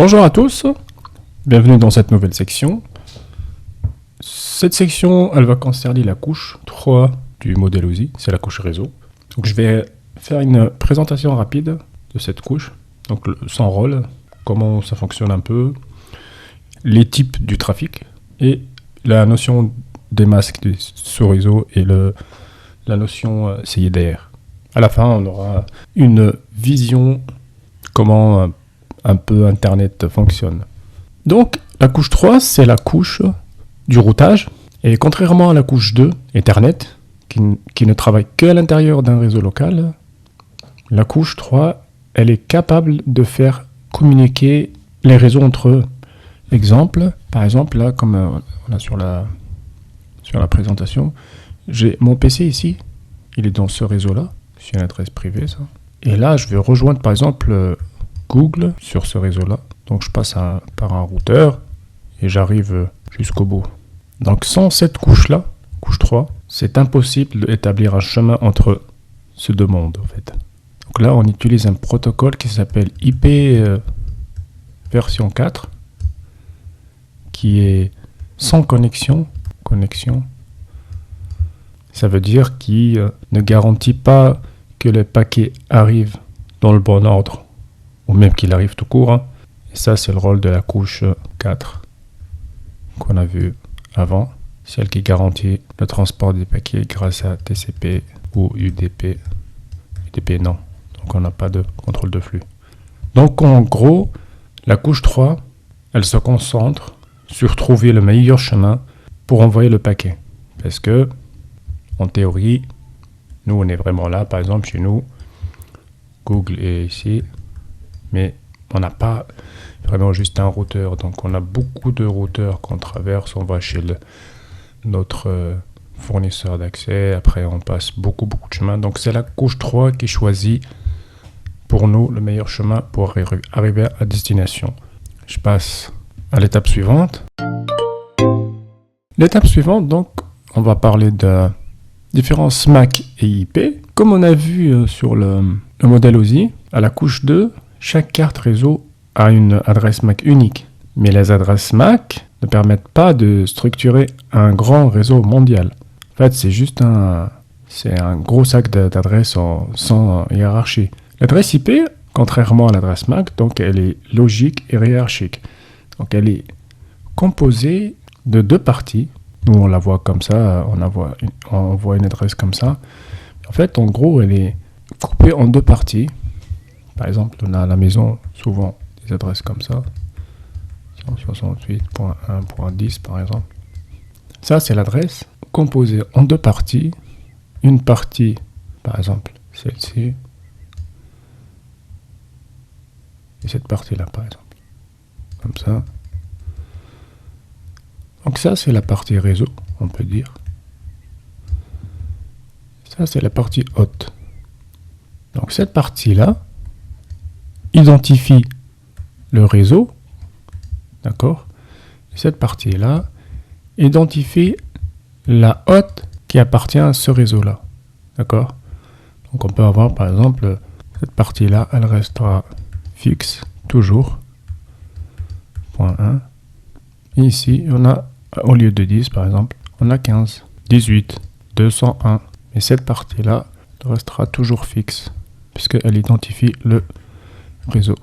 Bonjour à tous, bienvenue dans cette nouvelle section. Cette section, elle va concerner la couche 3 du modèle OSI, c'est la couche réseau. Donc je vais faire une présentation rapide de cette couche, donc son rôle, comment ça fonctionne un peu, les types du trafic et la notion des masques sous réseau et la notion CIDR. À la fin, on aura une vision comment un peu Internet fonctionne. Donc, la couche 3, c'est la couche du routage. Et contrairement à la couche 2, Ethernet, qui ne travaille que à l'intérieur d'un réseau local, la couche 3, elle est capable de faire communiquer les réseaux entre eux. Exemple, par exemple, là, comme on a sur la présentation, j'ai mon PC ici, il est dans ce réseau-là, c'est une adresse privée, ça. Et là, je vais rejoindre, par exemple, Google sur ce réseau-là. Donc, je passe par un routeur et j'arrive jusqu'au bout. Donc, sans cette couche-là, couche 3, c'est impossible d'établir un chemin entre ces deux mondes, en fait. Donc là, on utilise un protocole qui s'appelle IP version 4, qui est sans connexion. Ça veut dire qu'il ne garantit pas que les paquets arrivent dans le bon ordre, ou même qu'il arrive tout court. Et ça, c'est le rôle de la couche 4 qu'on a vu avant, celle qui garantit le transport des paquets grâce à TCP ou UDP. UDP, non. Donc, on n'a pas de contrôle de flux. Donc, en gros, la couche 3, elle se concentre sur trouver le meilleur chemin pour envoyer le paquet. Parce que, en théorie, nous, on est vraiment là, par exemple, chez nous, Google est ici, mais on n'a pas vraiment juste un routeur. Donc, on a beaucoup de routeurs qu'on traverse. On va chez notre fournisseur d'accès. Après, on passe beaucoup de chemins. Donc, c'est la couche 3 qui choisit pour nous le meilleur chemin pour arriver à destination. Je passe à l'étape suivante. L'étape suivante, donc, on va parler de différence MAC et IP. Comme on a vu sur le modèle OSI, à la couche 2, chaque carte réseau a une adresse MAC unique. Mais les adresses MAC ne permettent pas de structurer un grand réseau mondial. En fait, c'est juste un gros sac d'adresses sans hiérarchie. L'adresse IP, contrairement à l'adresse MAC, donc elle est logique et hiérarchique. Donc elle est composée de deux parties. Nous, on la voit comme ça, on voit une adresse comme ça. En fait, en gros, elle est coupée en deux parties. Par exemple, on a à la maison souvent des adresses comme ça. 168.1.10 par exemple. Ça, c'est l'adresse composée en deux parties. Une partie, par exemple, celle-ci. Et cette partie-là, par exemple. Comme ça. Donc ça, c'est la partie réseau, on peut dire. Ça, c'est la partie haute. Donc cette partie-là identifie le réseau, d'accord? Cette partie-là identifie la hotte qui appartient à ce réseau-là, d'accord? Donc on peut avoir, par exemple, cette partie-là, elle restera fixe, toujours, point 1. Et ici, on a, au lieu de 10, par exemple, on a 15, 18, 201. Et cette partie-là restera toujours fixe, puisqu'elle identifie le réseau.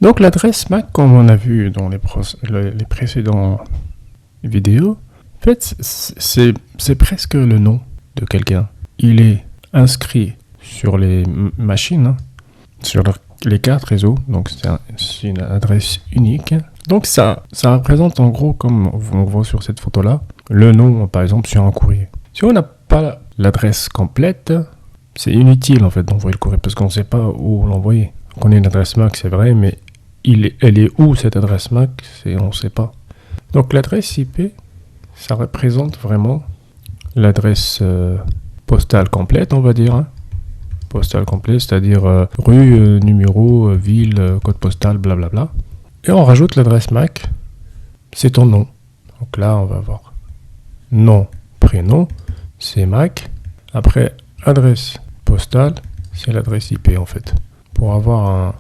Donc l'adresse MAC, comme on a vu dans les précédentes vidéos, en fait, c'est presque le nom de quelqu'un. Il est inscrit sur les machines, sur les cartes réseau, donc c'est une adresse unique. Donc ça représente en gros, comme on voit sur cette photo-là, le nom, par exemple, sur un courrier. Si on n'a pas l'adresse complète, c'est inutile en fait d'envoyer le courrier parce qu'on ne sait pas où l'envoyer. On connaît une adresse MAC, c'est vrai, mais elle est où cette adresse MAC, on ne sait pas. Donc l'adresse IP, ça représente vraiment l'adresse postale complète, on va dire. Postale complète, c'est-à-dire rue, numéro, ville, code postal, blablabla. Et on rajoute l'adresse MAC, c'est ton nom. Donc là, on va avoir nom, prénom, c'est MAC. Après, adresse postale, c'est l'adresse IP en fait. Pour avoir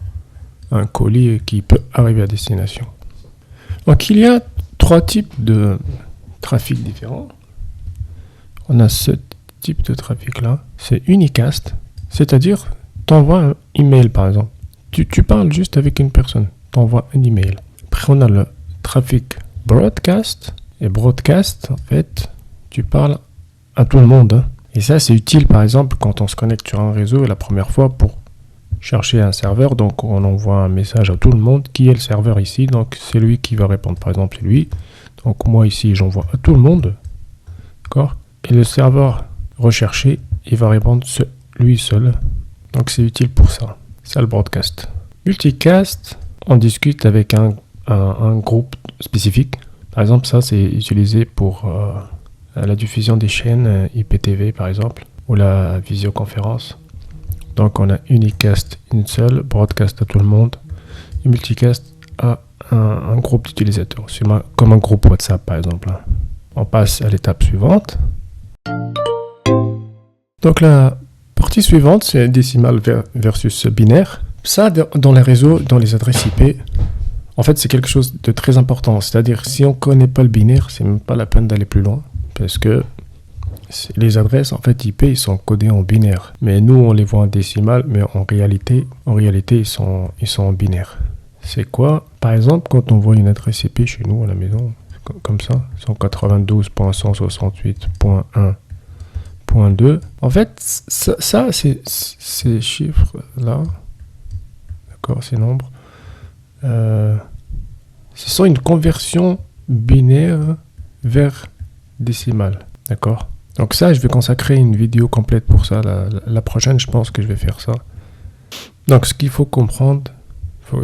un colis qui peut arriver à destination. Donc il y a 3 types de trafic différents. On a ce type de trafic là, c'est unicast, c'est-à-dire tu envoies un email par exemple. Tu parles juste avec une personne, tu envoies un email. Après on a le trafic broadcast, et broadcast en fait tu parles à tout le monde. Hein. Et ça c'est utile par exemple quand on se connecte sur un réseau la première fois pour chercher un serveur, donc on envoie un message à tout le monde, qui est le serveur ici, donc c'est lui qui va répondre, par exemple c'est lui, donc moi ici j'envoie à tout le monde, d'accord, et le serveur recherché, il va répondre lui seul, donc c'est utile pour ça, c'est le broadcast. Multicast, on discute avec un groupe spécifique, par exemple ça c'est utilisé pour la diffusion des chaînes IPTV par exemple, ou la visioconférence. Donc on a unicast une seule, broadcast à tout le monde, et multicast à un groupe d'utilisateurs, comme un groupe WhatsApp par exemple. On passe à l'étape suivante. Donc la partie suivante, c'est décimal versus binaire. Ça, dans les réseaux, dans les adresses IP, en fait c'est quelque chose de très important. C'est-à-dire si on ne connaît pas le binaire, c'est même pas la peine d'aller plus loin, parce que les adresses en fait IP ils sont codés en binaire, mais nous on les voit en décimal, mais en réalité ils sont en binaire. C'est quoi? Par exemple quand on voit une adresse IP chez nous à la maison comme ça, 192.168.1.2, en fait ça ces chiffres là, d'accord, ces nombres, ce sont une conversion binaire vers décimale, d'accord. Donc ça, je vais consacrer une vidéo complète pour ça. La prochaine, je pense que je vais faire ça. Donc ce qu'il faut comprendre,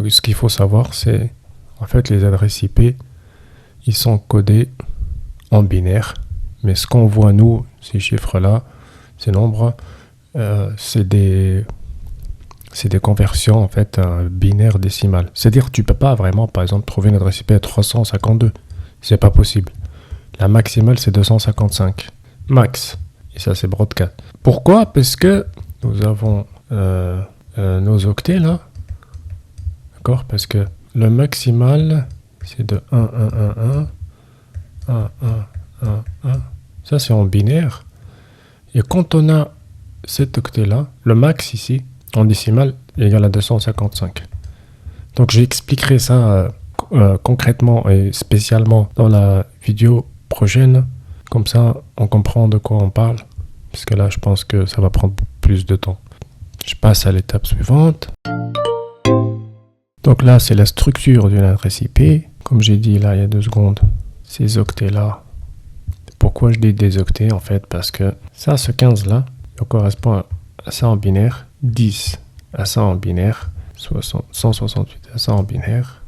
ce qu'il faut savoir, c'est en fait les adresses IP, ils sont codés en binaire. Mais ce qu'on voit nous, ces chiffres-là, ces nombres, c'est des conversions en fait binaire décimales. C'est-à-dire tu peux pas vraiment, par exemple, trouver une adresse IP à 352. C'est pas possible. La maximale, c'est 255. Max, et ça c'est broadcast. Pourquoi? Parce que nous avons nos octets là, d'accord, parce que le maximal c'est de 1, 1, 1, 1, 1, 1, 1, 1, ça c'est en binaire, et quand on a cet octet là, le max ici, en décimal, est égal à 255. Donc j'expliquerai ça concrètement et spécialement dans la vidéo prochaine. Comme ça, on comprend de quoi on parle, parce que là, je pense que ça va prendre plus de temps. Je passe à l'étape suivante. Donc là, c'est la structure d'une adresse IP. Comme j'ai dit là, il y a 2 secondes, ces octets-là. Pourquoi je dis des octets, en fait? Parce que ça, ce 15-là, il correspond à ça en binaire, 10 à ça en binaire, 168 à ça en binaire,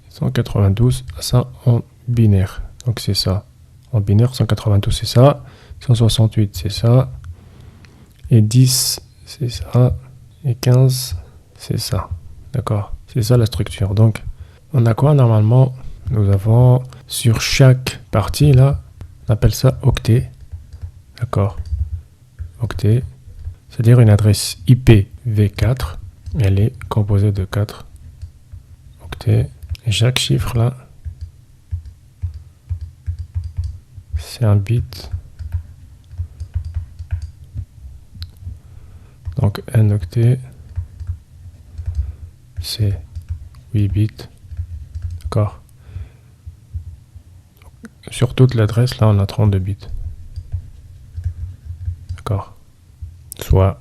192 à ça en binaire. Donc c'est ça. En binaire, 192 c'est ça, 168 c'est ça, et 10 c'est ça, et 15 c'est ça. D'accord? C'est ça la structure. Donc, on a quoi normalement? Nous avons sur chaque partie là, on appelle ça octet. D'accord? Octet, c'est-à-dire une adresse IP v4, elle est composée de 4 octets, et chaque chiffre là, c'est un bit. Donc un octet, c'est 8 bits. D'accord. Sur toute l'adresse, là, on a 32 bits. D'accord. Soit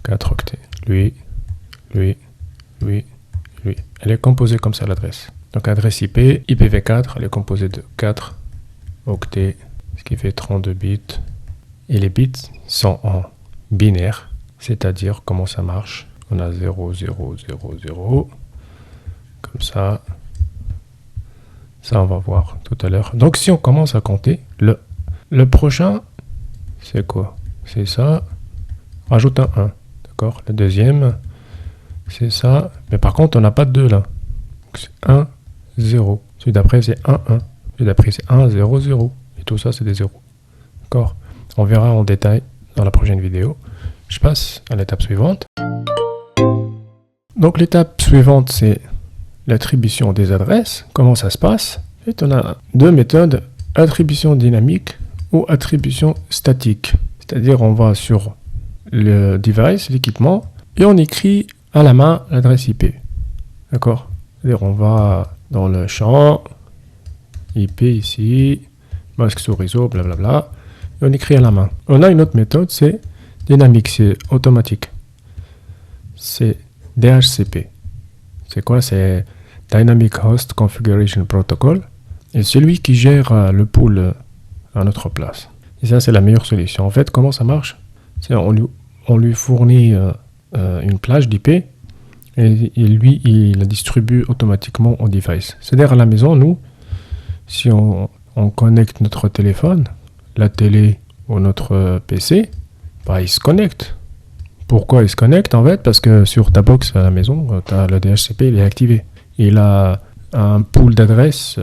4 octets. Lui. Elle est composée comme ça, l'adresse. Donc adresse IP, IPv4, elle est composée de 4 octets, ce qui fait 32 bits. Et les bits sont en binaire, c'est-à-dire comment ça marche. On a 0, 0, 0, 0. Comme ça. Ça, on va voir tout à l'heure. Donc, si on commence à compter, le prochain, c'est quoi? C'est ça. Rajoute un 1. D'accord? Le deuxième, c'est ça. Mais par contre, on n'a pas de 2 là. C'est 1, 0. Celui d'après, c'est 1, 1. Celui d'après, c'est 1, 0, 0. Et tout ça, c'est des 0. D'accord? On verra en détail dans la prochaine vidéo. Je passe à l'étape suivante. Donc l'étape suivante, c'est l'attribution des adresses. Comment ça se passe? Et on a deux méthodes, attribution dynamique ou attribution statique. C'est-à-dire on va sur le device, l'équipement, et on écrit à la main l'adresse IP. D'accord? C'est-à-dire on va dans le champ IP ici, masque sous réseau, blablabla, et on écrit à la main. On a une autre méthode, c'est dynamique, c'est automatique. C'est DHCP. C'est quoi? C'est Dynamic Host Configuration Protocol. Et celui qui gère le pool à notre place. Et ça, c'est la meilleure solution. En fait, comment ça marche? C'est on lui fournit une plage d'IP et lui, il la distribue automatiquement au device. C'est-à-dire à la maison, nous, si on connecte notre téléphone, la télé ou notre PC, bah, il se connecte. Pourquoi il se connecte en fait? Parce que sur ta box à la maison, le DHCP il est activé. Il a un pool d'adresses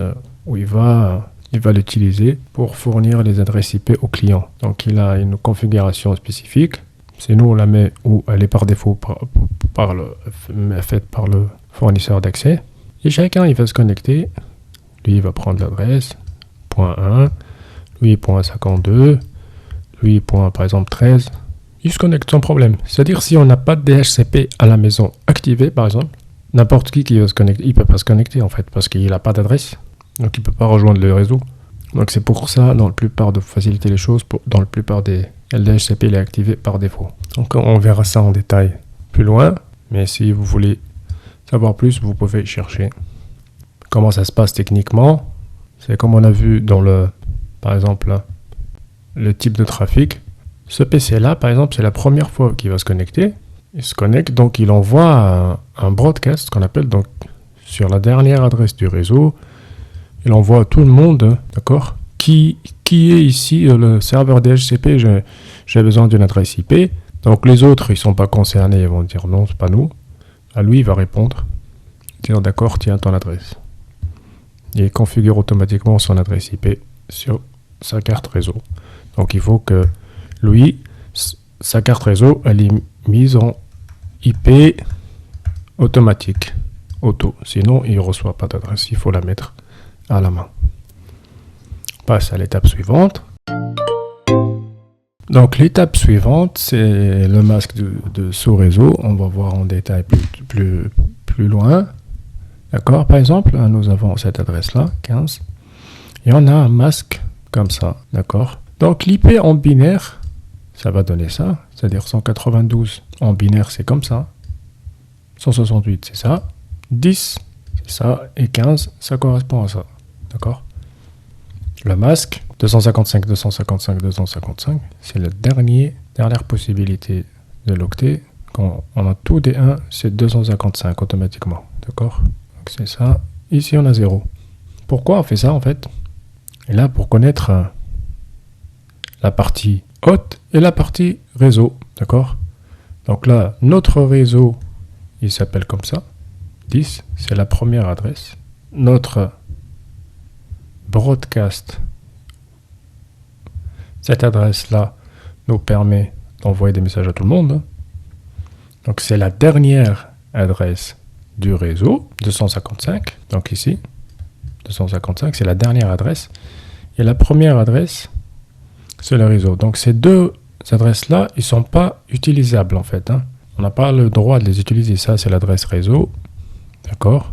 où il va l'utiliser pour fournir les adresses IP au client. Donc il a une configuration spécifique. C'est nous on la met où elle est par défaut faite par le fournisseur d'accès. Et chacun il va se connecter. Lui il va prendre l'adresse .1, lui .52, lui par exemple 13. Il se connecte sans problème. C'est-à-dire si on n'a pas de DHCP à la maison activé par exemple, n'importe qui va se connecter, il ne peut pas se connecter en fait parce qu'il n'a pas d'adresse. Donc il ne peut pas rejoindre le réseau. Donc c'est pour ça, dans la plupart de faciliter les choses, dans la plupart des DHCP, il est activé par défaut. Donc on verra ça en détail plus loin. Mais si vous voulez savoir plus, vous pouvez chercher. Comment ça se passe techniquement? C'est comme on a vu dans par exemple, le type de trafic. Ce PC-là, par exemple, c'est la première fois qu'il va se connecter. Il se connecte, donc il envoie un broadcast qu'on appelle donc sur la dernière adresse du réseau. Il envoie à tout le monde, d'accord, qui est ici le serveur DHCP, j'ai besoin d'une adresse IP. Donc les autres, ils sont pas concernés, ils vont dire non, c'est pas nous. À lui, il va répondre, dire d'accord, tiens ton adresse. Et il configure automatiquement son adresse IP sur sa carte réseau. Donc il faut que lui, sa carte réseau, elle est mise en IP automatique, auto. Sinon, il ne reçoit pas d'adresse, il faut la mettre à la main. On passe à l'étape suivante. Donc l'étape suivante, c'est le masque de sous-réseau. On va voir en détail plus loin. D'accord? Par exemple, nous avons cette adresse-là, 15. Et on a un masque comme ça. D'accord? Donc l'IP en binaire, ça va donner ça. C'est-à-dire 192 en binaire, c'est comme ça. 168, c'est ça. 10, c'est ça. Et 15, ça correspond à ça. D'accord? Le masque, 255, 255, 255, c'est la dernière possibilité de l'octet. Quand on a tout des 1, c'est 255 automatiquement. D'accord? Donc c'est ça. Ici, on a 0. Pourquoi on fait ça en fait? Et là, pour connaître la partie hôte et la partie réseau. D'accord? Donc là, notre réseau, il s'appelle comme ça. 10, c'est la première adresse. Notre broadcast, cette adresse-là nous permet d'envoyer des messages à tout le monde. Donc c'est la dernière adresse du réseau, 255. Donc ici, 255, c'est la dernière adresse. Et la première adresse, c'est le réseau. Donc ces deux adresses-là, ils ne sont pas utilisables en fait. On n'a pas le droit de les utiliser. Ça, c'est l'adresse réseau. D'accord?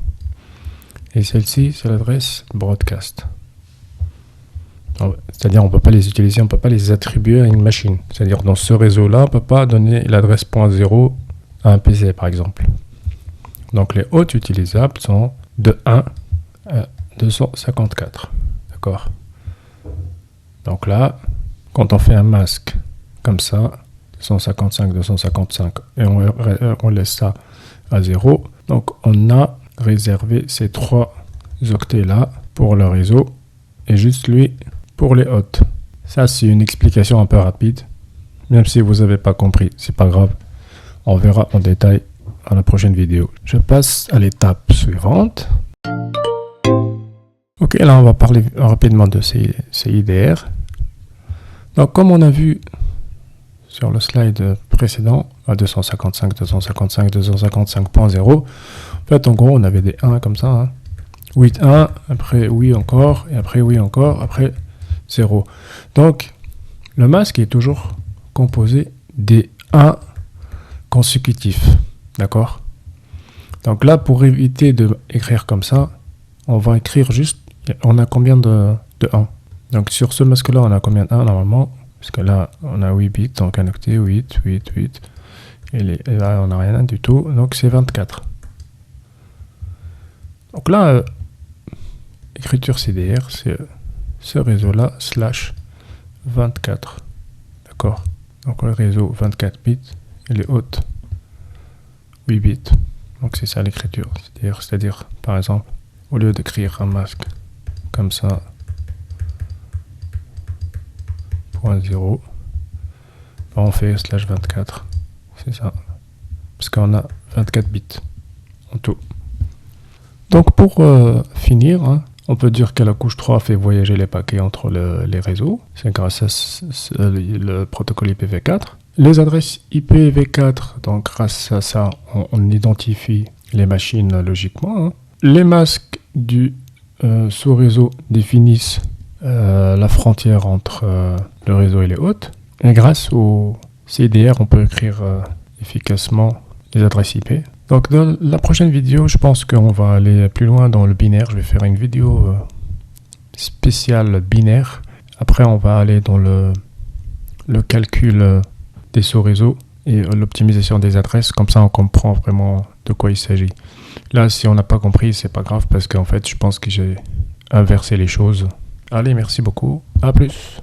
Et celle-ci, c'est l'adresse broadcast. C'est-à-dire, on ne peut pas les utiliser, on ne peut pas les attribuer à une machine. C'est-à-dire, dans ce réseau-là, on ne peut pas donner l'adresse .0 à un PC, par exemple. Donc, les hôtes utilisables sont de 1 à 254. D'accord? Donc là, quand on fait un masque comme ça, 255, 255, et on laisse ça à 0, donc on a réservé ces 3 octets-là pour le réseau, et juste lui pour les hôtes. Ça, c'est une explication un peu rapide. Même si vous n'avez pas compris, c'est pas grave. On verra en détail à la prochaine vidéo. Je passe à l'étape suivante. Ok, là, on va parler rapidement de ces IDR. Donc, comme on a vu sur le slide précédent à 255.255.0. En fait, en gros, on avait des 1 comme ça. Hein. 8, 1, après oui encore, et après oui encore, après 0. Donc, le masque est toujours composé des 1 consécutifs. D'accord? Donc là, pour éviter d'écrire comme ça, on va écrire juste, on a combien de 1? Donc sur ce masque-là, on a combien de 1 normalement? Parce que là, on a 8 bits, donc un octet, 8, 8, 8. Et là, on n'a rien du tout, donc c'est 24. Donc là, écriture CDR, c'est ce réseau-là, / 24. D'accord? Donc le réseau 24 bits, et les hôtes 8 bits. Donc c'est ça l'écriture. C'est-à-dire, par exemple, au lieu d'écrire un masque comme ça, .0, on fait / 24. C'est ça. Parce qu'on a 24 bits en tout. Donc pour finir, hein, on peut dire que la couche 3 fait voyager les paquets entre les réseaux. C'est grâce à le protocole IPv4. Les adresses IPv4, donc grâce à ça, on identifie les machines logiquement. Hein. Les masques du sous-réseau définissent la frontière entre le réseau et les hôtes. Et grâce au CDR, on peut écrire efficacement les adresses IP. Donc dans la prochaine vidéo, je pense qu'on va aller plus loin dans le binaire. Je vais faire une vidéo spéciale binaire. Après, on va aller dans le calcul des sous-réseaux et l'optimisation des adresses. Comme ça, on comprend vraiment de quoi il s'agit. Là, si on n'a pas compris, c'est pas grave parce qu'en fait, je pense que j'ai inversé les choses. Allez, merci beaucoup. À plus.